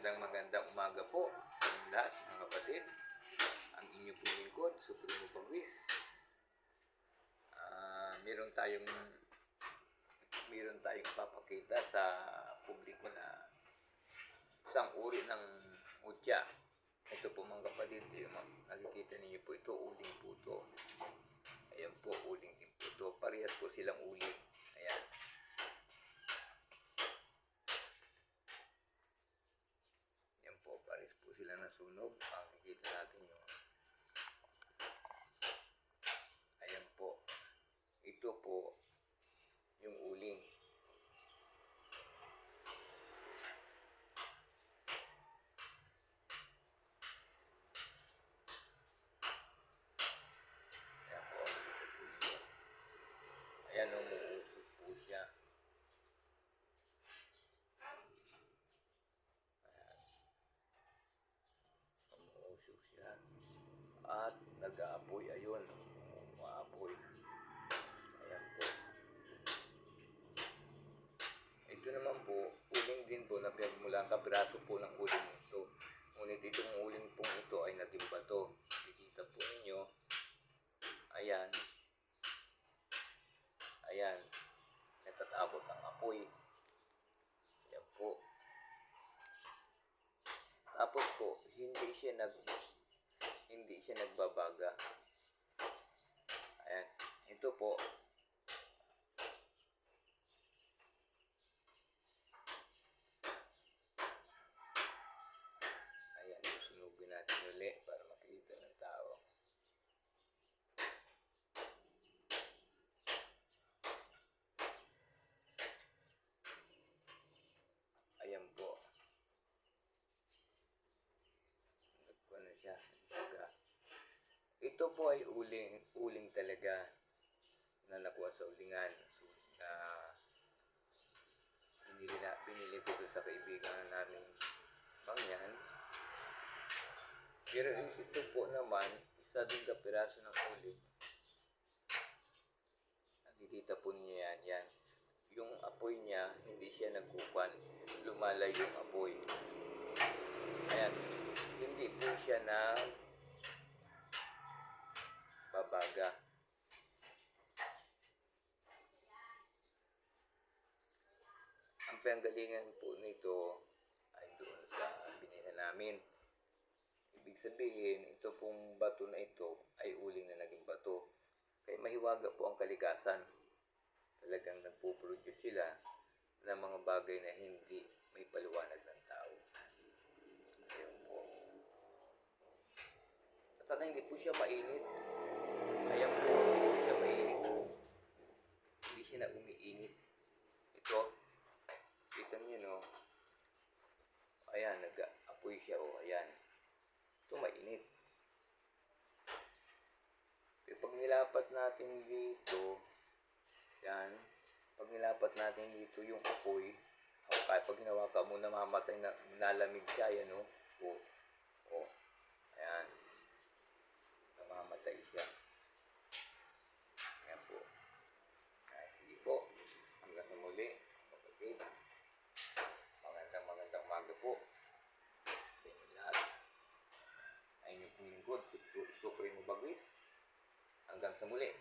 Magandang umaga po sa inyong lahat mga kapatid. Ang inyo pong lingkod, Supremo Pagwis. Meron tayong papakita sa publiko na isang uri ng mutya. Ito po mga kapatid, nakikita ninyo po ito, uling po ito. Ayan po, uling din po ito. Parehas po silang uling. Ayan. Pares po sila nasunog. Makikita natin yung ayan po. Ito po yung uling. Ayan po. Ayan, umuusok po siya. At nag-aapoy, ayun, umaapoy. Ayan po. Ito naman po, uling din po na pinagmula kabraso po ng uling ito. Ngunit itong uling pong ito ay naging bato. Kikita po ninyo. Ayan. Ayan. Natatakot ang apoy. Ayan po. Tapos po, hindi siya nagbabaga. Ayan. Ito po. Ayan. Sunugin natin ulit para makita ng tao. Ayan po. Nagkuha na siya. Ito po ay uling talaga na nakuha sa ulingan na binili ko sa kaibigan namin mangyan. Pero ito po naman, isa din ka piraso ng uling. Nakikita po niya yan. Yung apoy niya, hindi siya nagkukan. Lumalayo yung apoy. Ayan. Hindi po siya babaga. Ang panggalingan po nito ay doon sa binila namin. Ibig sabihin, ito pong bato na ito ay uling na naging bato. Kaya mahiwaga po ang kalikasan. Talagang nagpo-produce sila ng mga bagay na hindi may paliwanag ng tao. Ayan po. At saka hindi po siya mainit. Ayan po, hindi po siya mainit. Hindi siya na umiinit. Ito, kita niyo no. Ayan, nag-apoy siya o. Ayan. Ito mainit. Pero pag nilapat natin dito, yan, pag nilapat natin dito yung apoy, kahit pag hinawakan mo, namamatay na, nalamig siya, yan o. O. Ayan. Namamatay siya. Ayan po. Sige po. Hanggang sa muli. Okay. Magandang umaga po sa inyo lahat. Ay inyong lingkod, Supremo Pagwis. Hanggang sa muli.